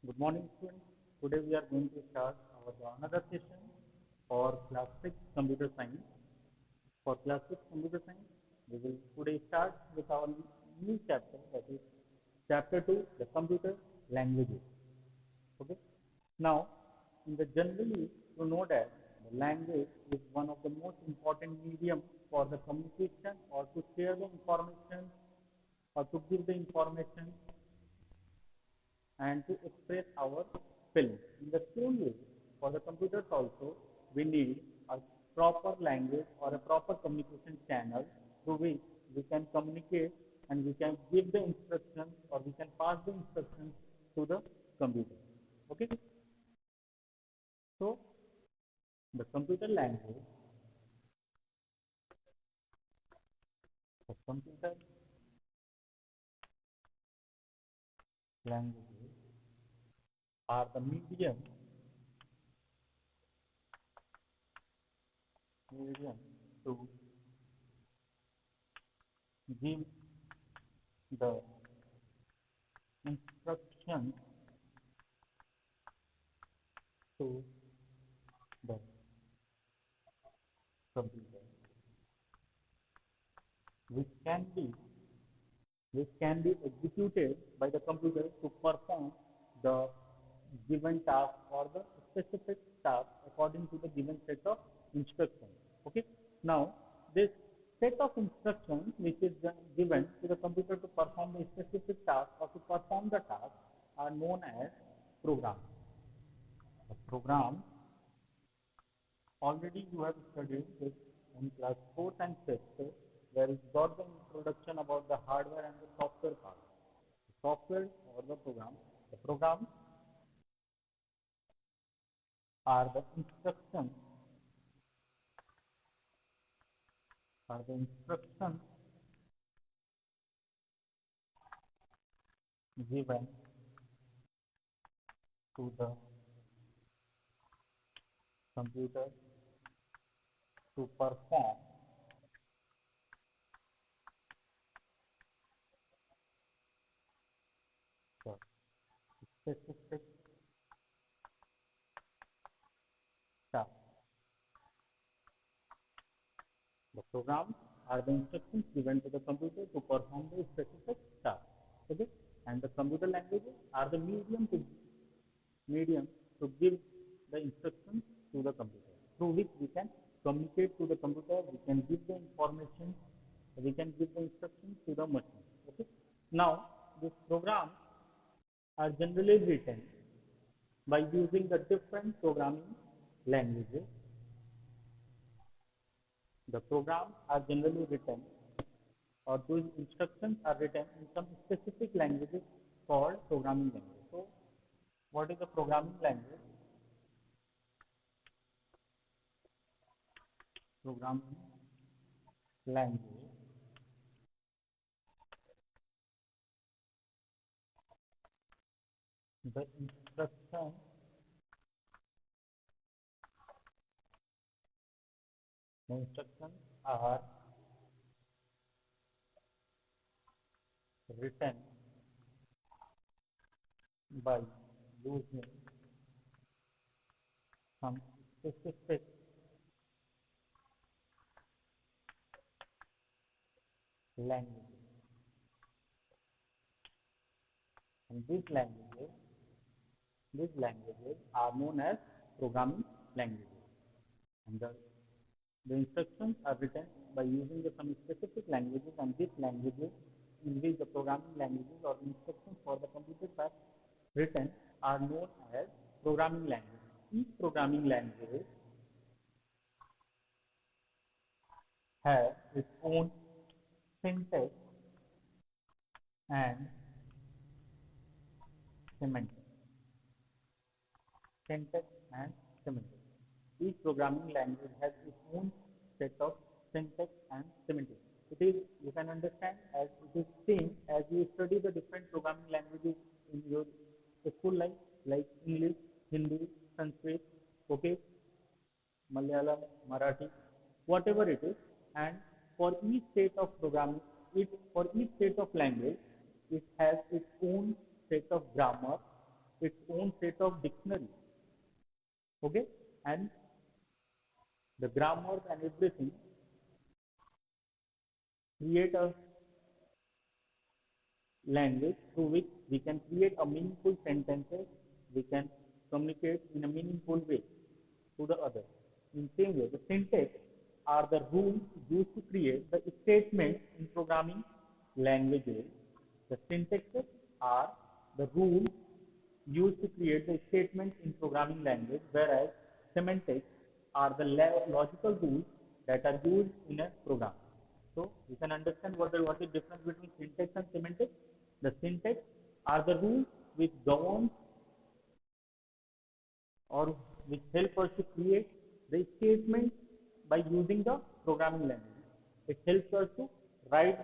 Good morning, students. Today we are going to start our another session for class 6 computer science. For class 6 computer science, we will today start with our new chapter, that is chapter 2, the computer languages. Okay. Now, in the generally, you know that the language is one of the most important medium for the communication or to share the information or to give the information and to express our feelings. In the same way, for the computers also, we need a proper language or a proper communication channel through which we can communicate and we can give the instructions or we can pass the instructions to the computer. Okay. So the computer language, the computer languages are the medium to give the instructions to the computer, which can be which can be executed by the computer to perform the given task or the specific task according to the given set of instructions. Okay. Now, this set of instructions which is given to the computer to perform the specific task or to perform the task are known as programs. The program already you have studied this in class 4th and 5th, where you got the introduction about the hardware and the software part. The software or the program. The programs are the instructions given to the computer to perform the specific task. The programs are the instructions given to the computer to perform the specific task. Okay? And the computer languages are the medium to give the instructions to the computer through which we can communicate to the computer, we can give the information, we can give the instructions to the machine. Okay. Now, these programs are generally written by using the different programming languages. The programs are generally written or those instructions are written in some specific languages called programming language. So, what is the programming language? Programming language the instructions are written by using some specific languages, and these languages are known as programming languages, and the instructions are written by using some specific languages, and these languages in which the programming languages or instructions for the computers are written are known as programming language. Each programming language has its own syntax and semantics. Syntax and semantics. Each programming language has its own set of syntax and semantics. It is, you can understand as it is same as you study the different programming languages in your school life, like English, Hindi, Sanskrit, okay, Malayalam, Marathi, whatever it is, and for each state of programming, for each state of language, it has its own set of grammar, its own set of dictionary. Okay, and the grammar and everything create a language through which we can create a meaningful sentences, we can communicate in a meaningful way to the other. In same way, the syntax are the rules used to create the statements in programming languages. The syntaxes are the rules used to create the statements in programming language, whereas semantics are the logical rules that are used in a program. So you can understand what is the difference between syntax and semantics. The syntax are the rules which govern or which help us to create the statement by using the programming language. It helps us to write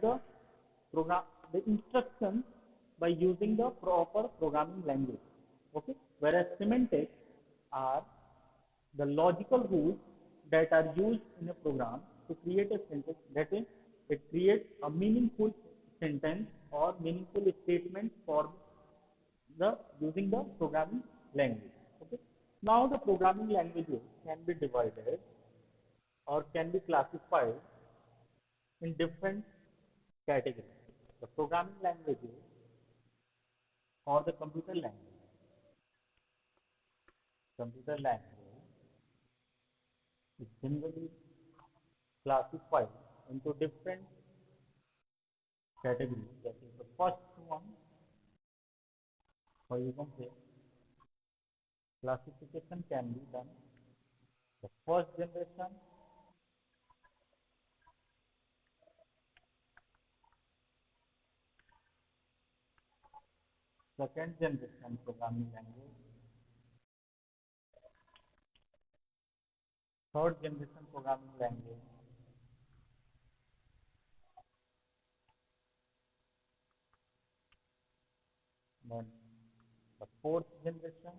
program the instructions by using the proper programming language. Okay, whereas semantics are the logical rules that are used in a program to create a sentence, that is, it creates a meaningful sentence or meaningful statement for the using the programming language. Okay. Now the programming languages can be divided or can be classified in different categories. The programming languages or the computer language. Computer language is generally classified into different categories. That is the first one, or you can say classification can be done the first generation, second generation programming language, third generation programming language, then the fourth generation,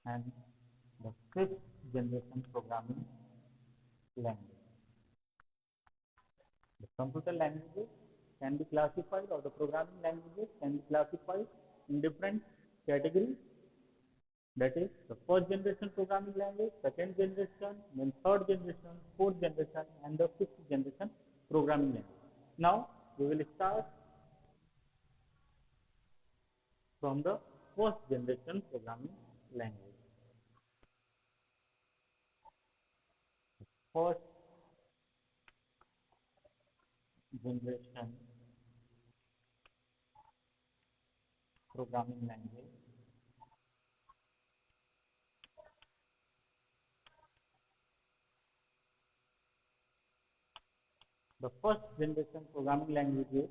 and the fifth generation programming language. The computer languages can be classified, or the programming languages can be classified in different categories. That is the first generation programming language, second generation, then third generation, fourth generation, and the fifth generation programming language. Now we will start from the first generation programming language. First generation programming language. The first generation programming languages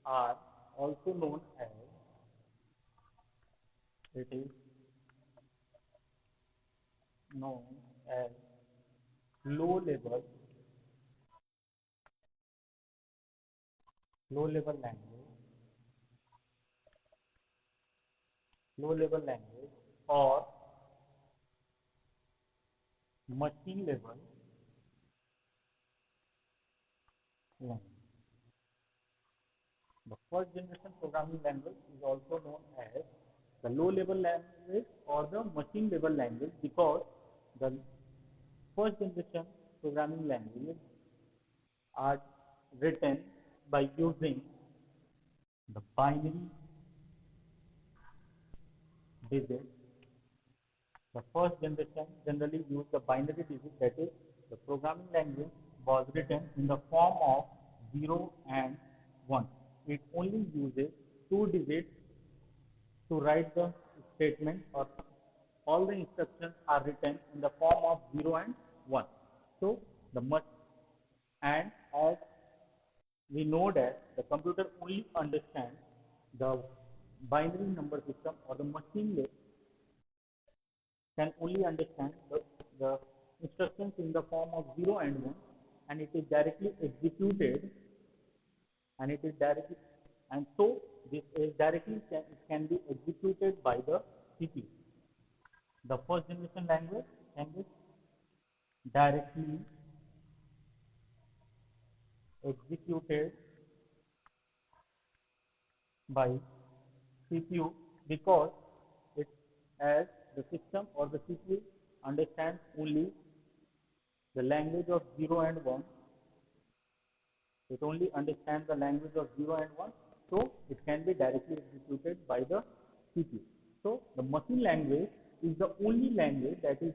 are also known as, it is known as low level language, low level language, or machine level language. The first generation programming language is also known as the low level language or the machine level language, because the first generation programming languages are written by using the binary digits. The first generation generally used the binary digit, that is, the programming language was written in the form of 0 and 1. It only uses two digits to write the statement, or all the instructions are written in the form of 0 and 1. So the must, and as we know that the computer only understands the binary number system, or the machine can only understand the instructions in the form of 0 and 1, and it is directly executed, and it is directly, and so this is directly can be executed by the CPU. The first generation language can be directly executed by CPU because it as the system or the CPU understands only the language of 0 and 1. It only understands the language of 0 and 1, so it can be directly executed by the CPU. So the machine language is the only language that is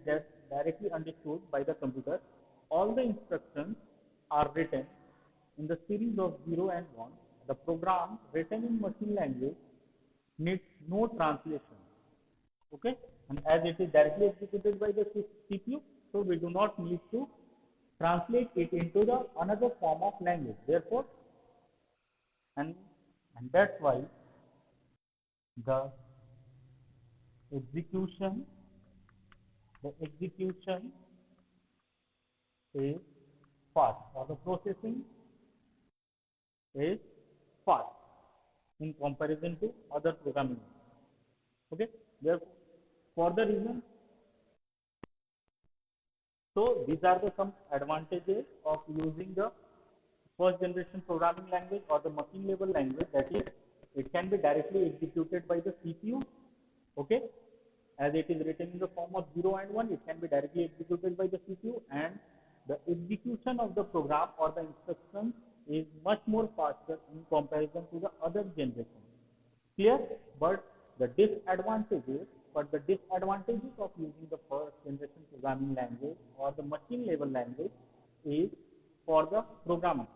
directly understood by the computer. All the instructions are written in the series of 0 and 1. The program written in machine language needs no translation. Okay, and as it is directly executed by the CPU, so we do not need to translate it into the another form of language. Therefore, and and that's why the execution the execution is fast, or the processing is fast in comparison to other programming. Okay, therefore, for the reason, so these are the some advantages of using the first generation programming language or the machine level language, that is it can be directly executed by the CPU. Okay, as it is written in the form of 0 and 1, it can be directly executed by the CPU, and the execution of the program or the instruction is much more faster in comparison to the other generation. Clear? But the disadvantages, the disadvantages of using the first generation programming language or the machine level language is for the programmer.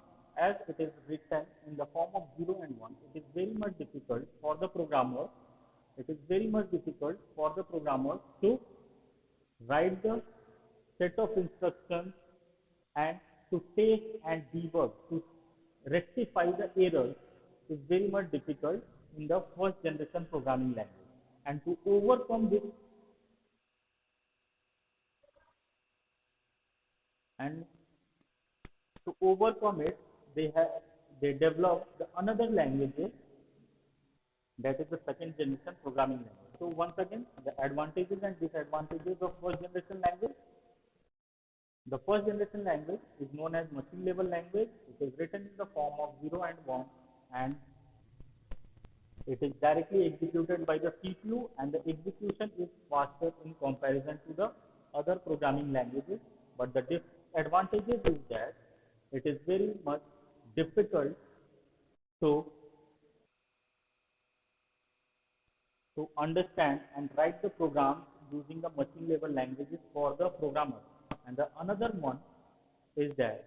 As it is written in the form of 0 and 1, it is very much difficult for the programmer. It is very much difficult for the programmer to write the set of instructions and to take and debug, to rectify the errors is very much difficult in the first generation programming language. And to overcome this, and to overcome it, they developed the another languages, that is the second generation programming language. So once again, the advantages and disadvantages of first generation language. The first generation language is known as machine level language. It is written in the form of 0 and 1, and it is directly executed by the CPU, and the execution is faster in comparison to the other programming languages. But the disadvantages is that it is very much difficult to understand and write the programs using the machine level languages for the programmers. And the another one is that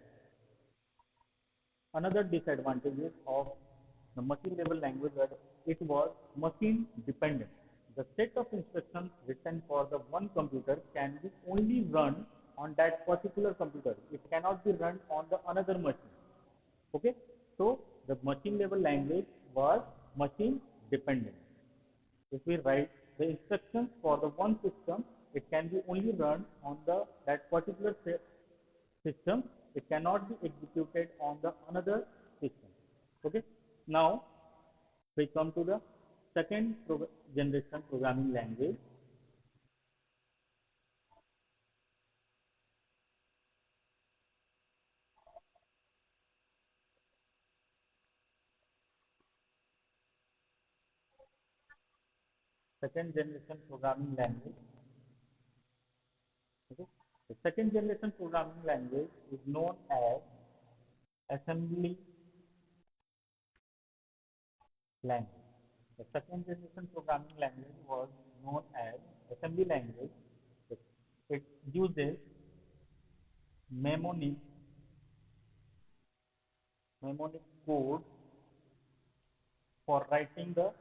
another disadvantages of the machine level language that it was machine dependent. The set of instructions written for the one computer can be only run on that particular computer. It cannot be run on the another machine. Okay, so the machine level language was machine dependent. If we write the instructions for the one system, it can be only run on the that particular system. It cannot be executed on the another system. Okay, now we come to the second generation programming language. Second generation programming language. Okay, the second generation programming language is known as assembly language. The second generation programming language was known as assembly language. It uses mnemonic mnemonic code for writing the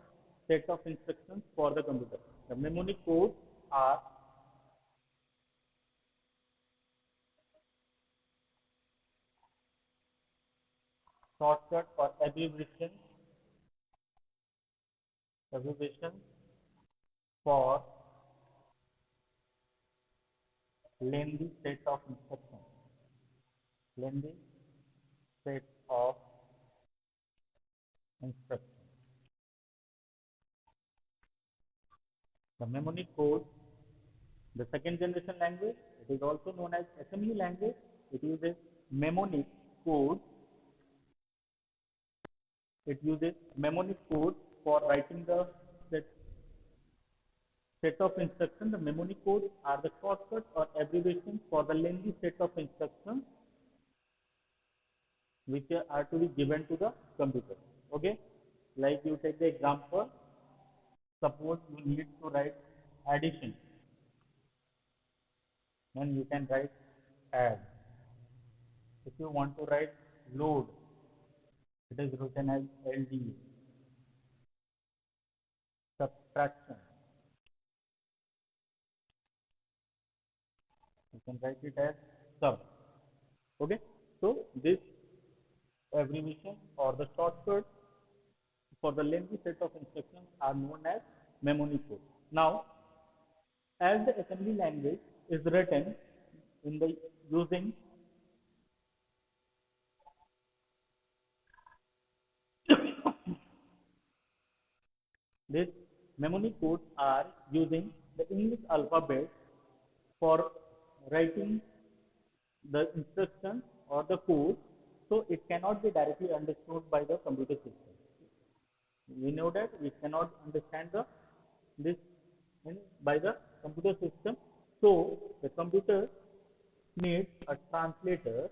set of instructions for the computer. The mnemonic codes are shortcut or abbreviation for lengthy set of instructions. Lengthy set of instructions. The mnemonic code, the second generation language, it is also known as assembly language. It uses mnemonic code It uses mnemonic code for writing the set, set of instructions. The mnemonic codes are the shortcuts or abbreviations for the lengthy set of instructions which are to be given to the computer. Okay, like you take the example. Suppose you need to write addition, then you can write add. If you want to write load, it is written as LDA. Subtraction, you can write it as sub. Okay, so this abbreviation or the shortcut for the lengthy set of instructions are known as mnemonic code. Now, as the assembly language is written in the using this mnemonic codes are using the English alphabet for writing the instructions or the code, so it cannot be directly understood by the computer system. We know that we cannot understand the this by the computer system, so the computer needs a translator.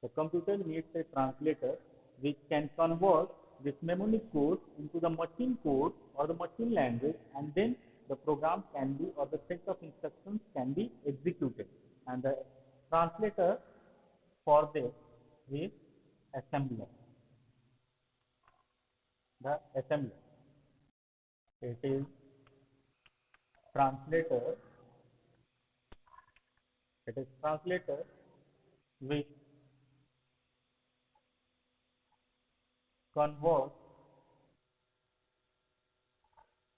The computer needs a translator which can convert this mnemonic code into the machine code or the machine language, and then the program can be or the set of instructions can be executed. And the translator for this is assembler. The assembler. It is translator. It is translator which converts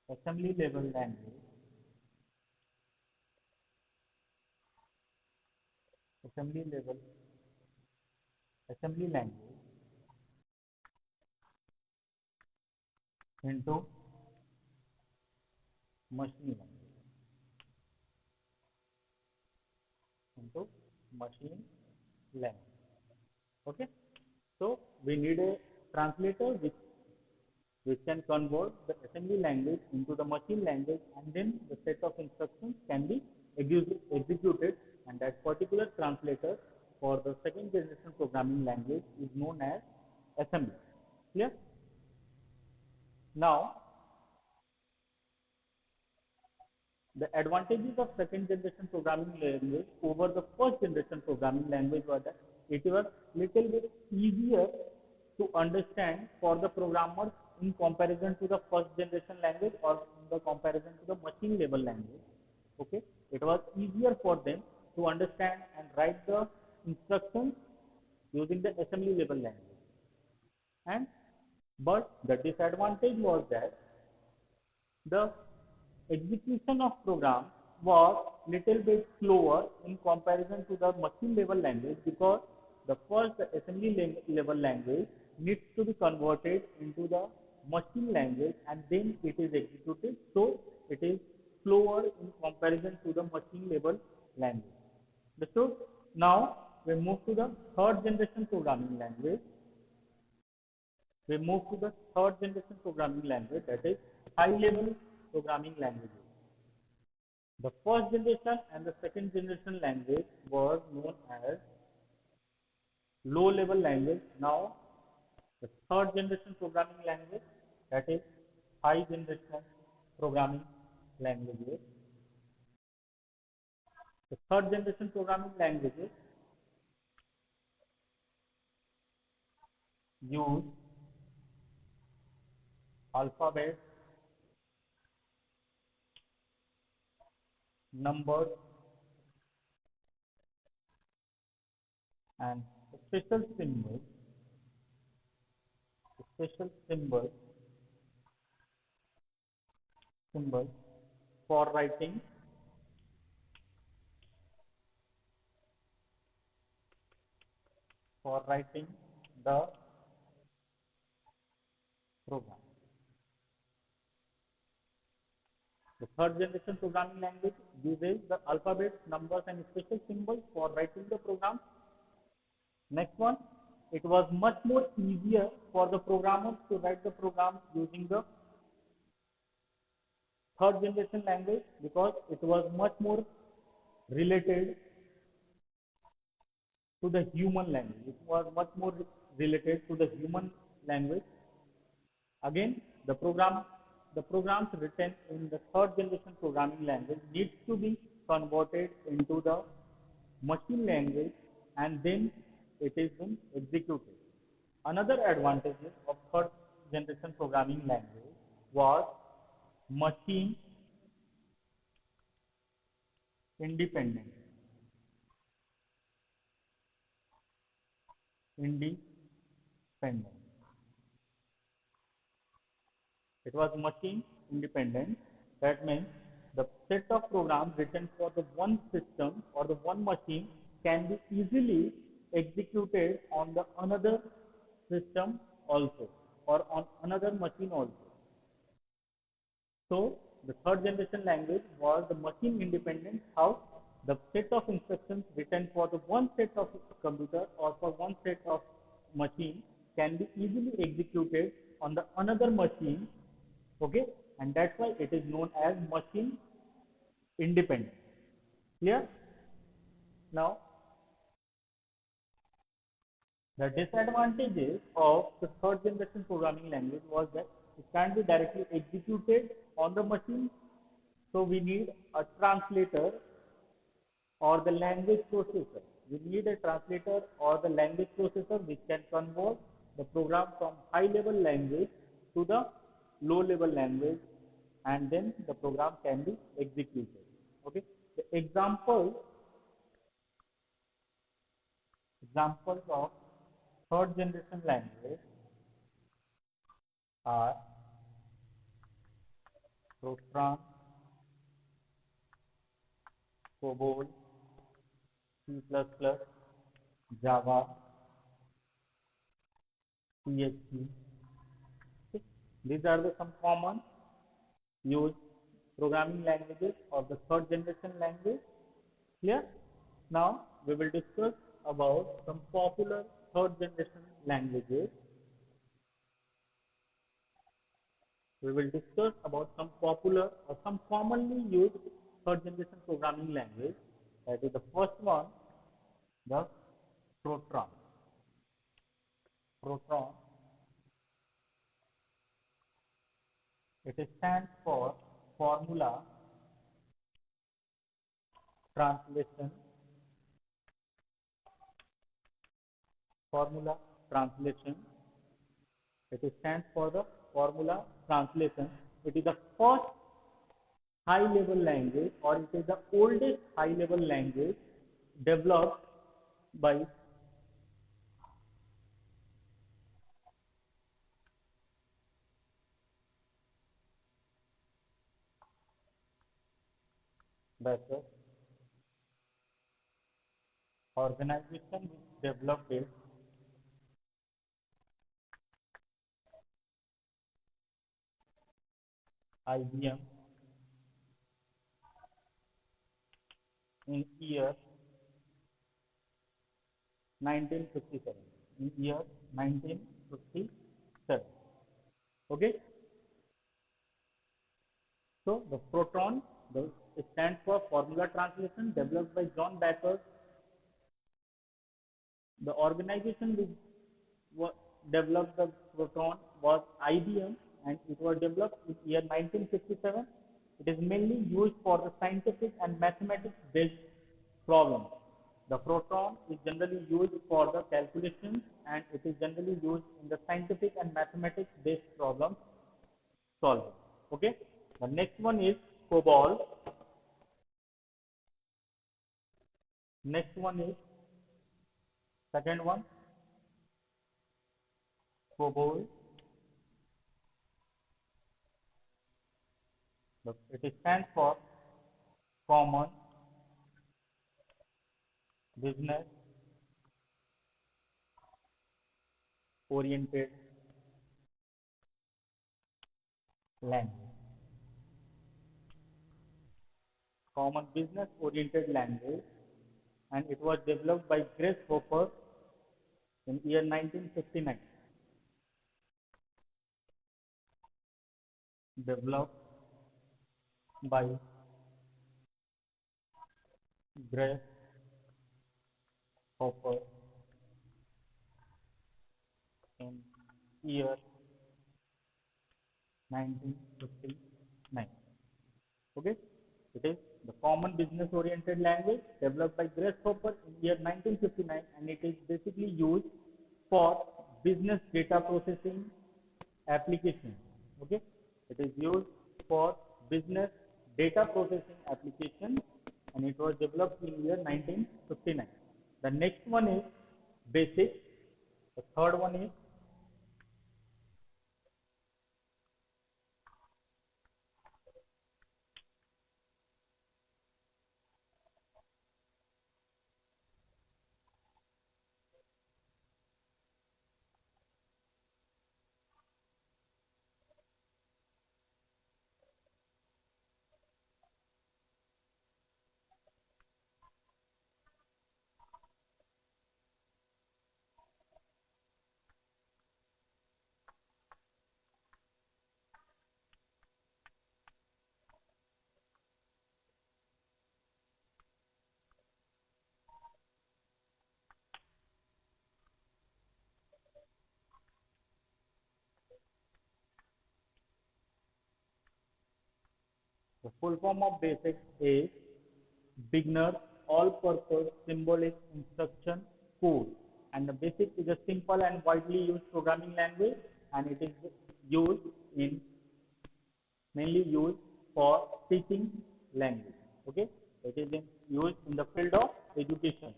assembly level language, assembly level, assembly language into machine language, into machine language. Okay, so we need a translator which can convert the assembly language into the machine language, and then the set of instructions can be executed, and that particular translator for the second generation programming language is known as assembler. Clear? Now, the advantages of second generation programming language over the first generation programming language were that it was little bit easier to understand for the programmers in comparison to the first generation language or in the comparison to the machine level language. Okay, it was easier for them to understand and write the instructions using the assembly level language. And but the disadvantage was that the execution of program was little bit slower in comparison to the machine level language, because the first assembly level language needs to be converted into the machine language and then it is executed, so it is slower in comparison to the machine level language. So now we move to the third generation programming language. We move to the third generation programming language, that is high level programming languages. The first generation and the second generation language was known as low level language. Now the third generation programming language, that is high generation programming languages. The third generation programming languages use alphabet, numbers, and special symbols, special symbols for writing the program. The third generation programming language uses the alphabets, numbers, and special symbols for writing the program. Next one, it was much more easier for the programmers to write the programs using the third generation language because it was much more related to the human language. It was much more related to the human language. Again, the programs written in the third generation programming language needs to be converted into the machine language and then it is then executed. Another advantage of third generation programming language was machine independence. Independence. It was machine independent. That means the set of programs written for the one system or the one machine can be easily executed on the another system also or on another machine also. So the third generation language was the machine independent, how the set of instructions written for the one set of computer or for one set of machine can be easily executed on the another machine. Okay, and that's why it is known as machine independent. Clear? Now the disadvantages of the third generation programming language was that it can't be directly executed on the machine. So we need a translator or the language processor. We need a translator or the language processor which can convert the program from high level language to the low level language and then the program can be executed. Okay. The examples of third generation language are Fortran, COBOL, C++, Java, PHP. Okay. These are the some common used programming languages of the third generation language. Clear? Now we will discuss about some popular third generation languages. We will discuss about some popular or some commonly used third generation programming language. That is the first one, the Fortran. Fortran. It stands for Formula Translation. Formula Translation. It stands for the Formula Translation. It is the first high level language or it is the oldest high level language developed by Baker organization which developed it IBM in year 1957. In year 1957. Okay. So the Proton it stands for Formula Translation developed by John Baker. The organization which developed the Proton was IBM and it was developed in year 1957. It is mainly used for the scientific and mathematics based problems. The proton is generally used for the calculations and it is generally used in the scientific and mathematics based problem solving. Okay. The next one is COBOL. Next one is second one COBOL. It stands for Common Business Oriented Language. Common Business Oriented Language and it was developed by Grace Hopper in year 1959, developed by Grace Hopper in year 1959. Okay, it is the common business oriented language developed by Grace Hopper in year 1959, and it is basically used for business data processing application. Okay, it is used for business data processing application, and it was developed in year 1959. The next one is basic. The third one is the full form of basic is beginner all-purpose symbolic instruction code, and the basic is a simple and widely used programming language, and it is used in mainly used for teaching language. Okay, it is used in the field of education.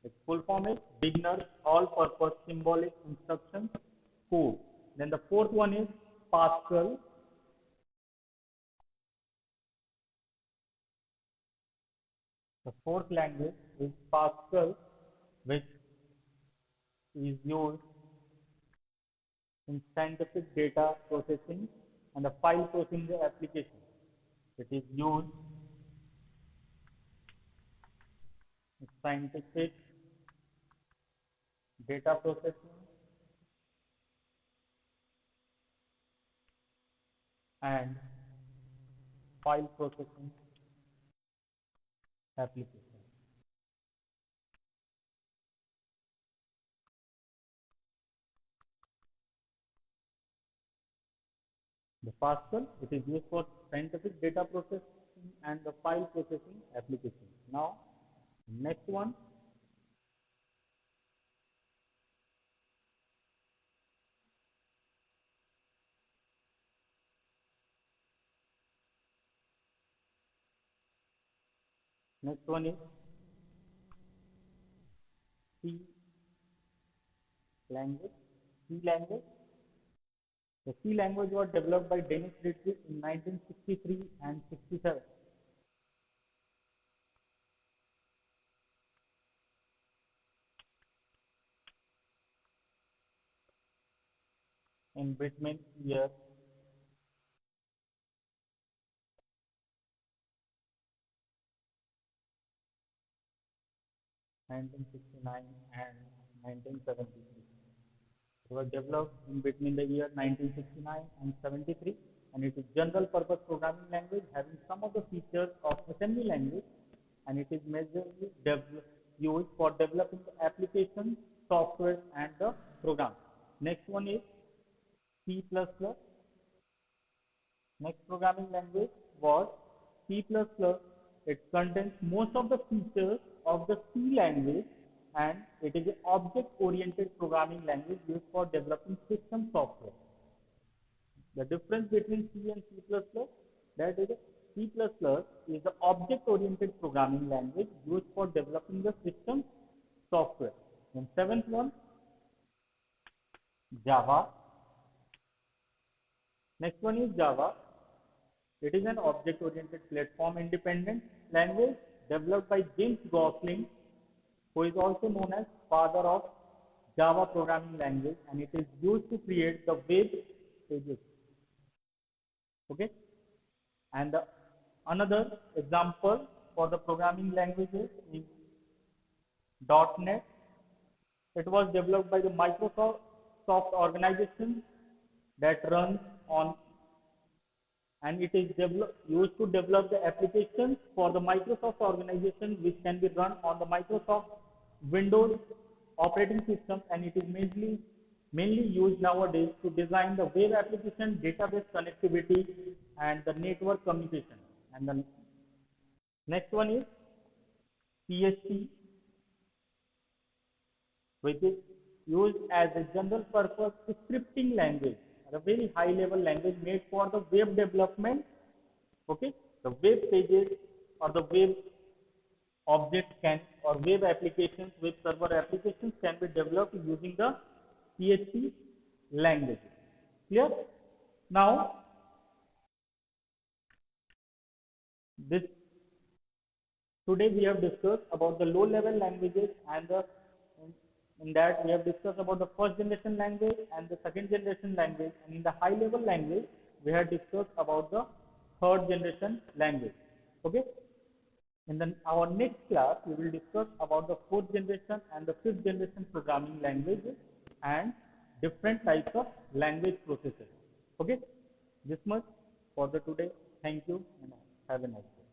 Its full form is beginner all-purpose symbolic instruction code. Then the fourth one is Pascal. The fourth language is Pascal, which is used in scientific data processing and the file processing application. It is used in scientific data processing and file processing application. The Pascal, it is used for scientific data processing and the file processing application. Now, next one, next one is C language. C language. The C language was developed by Dennis Ritchie in 1963 and 67 in between year 1969 and 1973. It was developed in between the year 1969 and 73, and it is general purpose programming language having some of the features of assembly language, and it is majorly used for developing the application, software, and the program. Next one is C++. Next programming language was C++. It contains most of the features of the C language, and it is an object-oriented programming language used for developing system software. The difference between C and C++, that is C++ is the object-oriented programming language used for developing the system software. And seventh one, Java. Next one is Java. It is an object-oriented platform-independent language developed by James Gosling, who is also known as father of Java programming language, and it is used to create the web pages. Okay, and another example for the programming languages is .NET. It was developed by the Microsoft soft organization that runs on, and it is used to develop the applications for the Microsoft organization which can be run on the Microsoft Windows operating system, and it is mainly used nowadays to design the web application, database connectivity, and the network communication. And the next one is PHP, which is used as a general purpose scripting language, a very high level language made for the web development. Okay, the web pages or the web objects can, or web applications, web server applications can be developed using the PHP language. Clear? Now, this today we have discussed about the low level languages, and in that we have discussed about the first generation language and the second generation language, and in the high level language we have discussed about the third generation language. Okay, in our next class we will discuss about the fourth generation and the fifth generation programming languages and different types of language processes. Okay, this much for the today. Thank you and have a nice day.